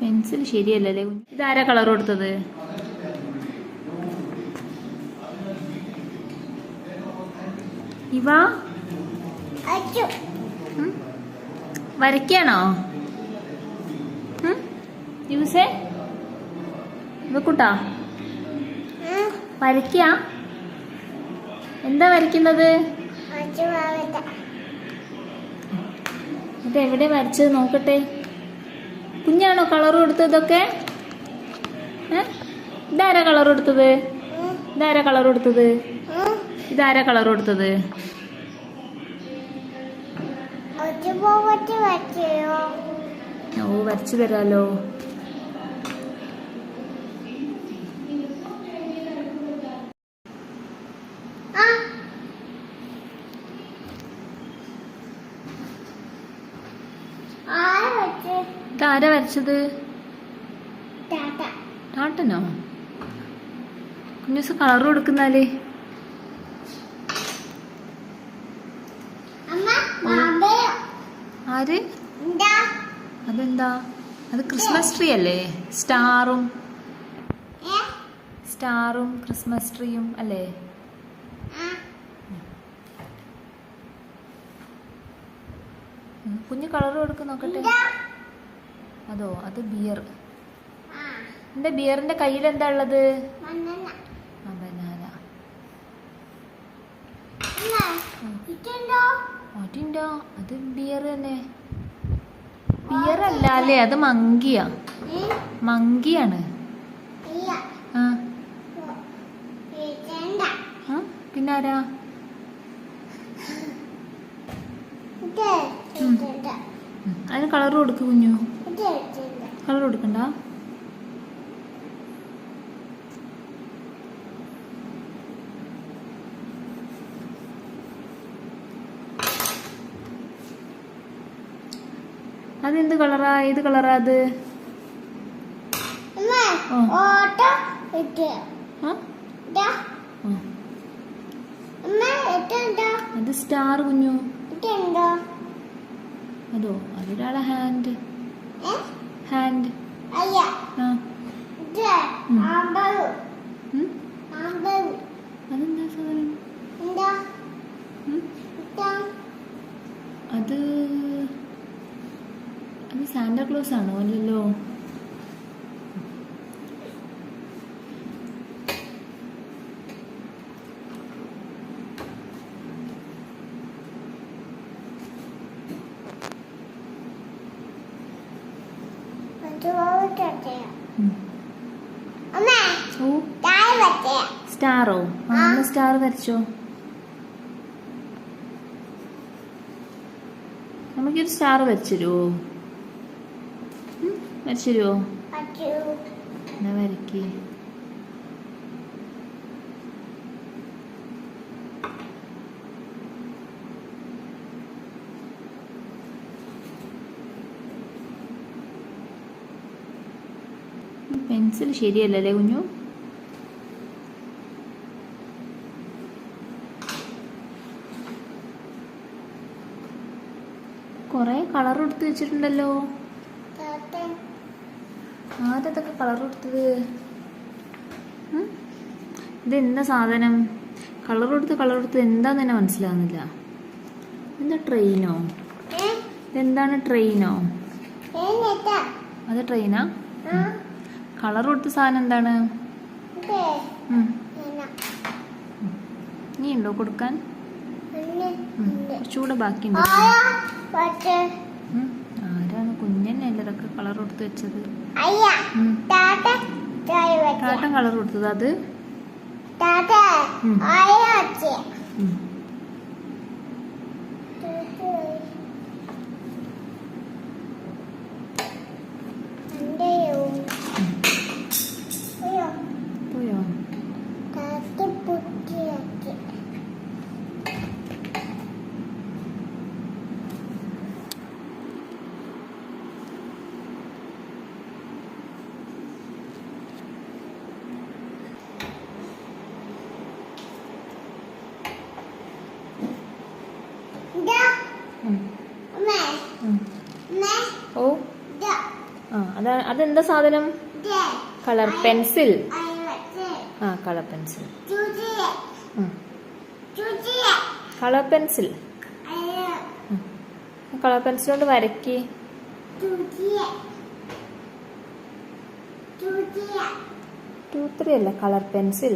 Pencil ശരിയല്ലല്ലേ? ഇതാരാ colour കൊടുത്തത്? ഇവ വരയ്ക്കാണോ? യൂസേ ഇവക്കൂട്ടാ വരയ്ക്ക? എന്താ വരയ്ക്കുന്നത്? ഇത് എവിടെ വരച്ചത് നോക്കട്ടെ. കുഞ്ഞാണോ കളർ കൊടുത്തതൊക്കെ? ഇതാരാ കളർ കൊടുത്തത്? ഇതാരാ കളർ കൊടുത്തത്? ഇതാരാ കളർ കൊടുത്തത്? ഓ വരച്ചു തരാലോ. ഇതാരാ വരച്ചത്? ടാട്ടനോ? കുഞ്ഞൂസ് കളർ കൊടുക്കുന്നാല്. ആര്? അതെന്താ? അത് ക്രിസ്മസ് ട്രീ അല്ലേ? സ്റ്റാറും ക്രിസ്മസ് ട്രീയും അല്ലേ? കുഞ്ഞ് കളർ കൊടുക്ക് നോക്കട്ടെ. അതോ അത് ബിയർ. എന്റെ ബിയറിന്റെ കയ്യിൽ എന്താ ഉള്ളത്? ബനാന. അതിണ്ടോ? അത് ബിയർ തന്നെ. ബിയർ അല്ല അല്ലേ? അത് മങ്കിയാണ്. പിന്നാരാ? അതിന് കളർ കൊടുക്ക് കുഞ്ഞു. കളർ കൊടുക്കണ്ട. അതെന്ത് കളറാ? ഏത് കളറാ അത്? അത് സ്റ്റാർ കുഞ്ഞു. അതോ അതൊരാളെ ഹാൻഡ്. അതെന്താ സാധനം? അത് സാന്റാക്ലോസ് ആണോ? അല്ലല്ലോ. സ്റ്റാറോ? സ്റ്റാർ വരച്ചോ. നമുക്കൊരു സ്റ്റാർ വരച്ചുതരുമോ? വരച്ചുതരുമോ? എന്നാ വരയ്ക്ക്. പെൻസിൽ ശരിയല്ലല്ലേ കുഞ്ഞു? കൊറേ കളർ കൊടുത്ത് വെച്ചിട്ടുണ്ടല്ലോ. ആരതൊക്കെ കളർ കൊടുത്തത്? ഇതെന്താ സാധനം? കളർ കൊടുത്ത് എന്താന്ന് തന്നെ മനസ്സിലാവുന്നില്ല. എന്താ ട്രെയിനോ? ഇതെന്താണ് ട്രെയിനോ? അത് ട്രെയിനാ? കളർ കൊടുത്ത സാധനം എന്താണ്? നീ ഉണ്ടോ കൊടുക്കാൻ? കുറച്ചുകൂടെ ബാക്കിയുണ്ട്. ആരാണ്? കുഞ്ഞന്നെ ഇതൊക്കെ കളർ കൊടുത്ത് വെച്ചത്. ടാട്ടൻ കളർ കൊടുത്തത്. അത് പോയോ? അതെന്താ സാധനം? Colour pencil. ആ, colour pencil. Colour pencil. Colour pencil കൊണ്ട് വരയ്ക്ക്. 2, 3 അല്ല, കളർ പെൻസിൽ.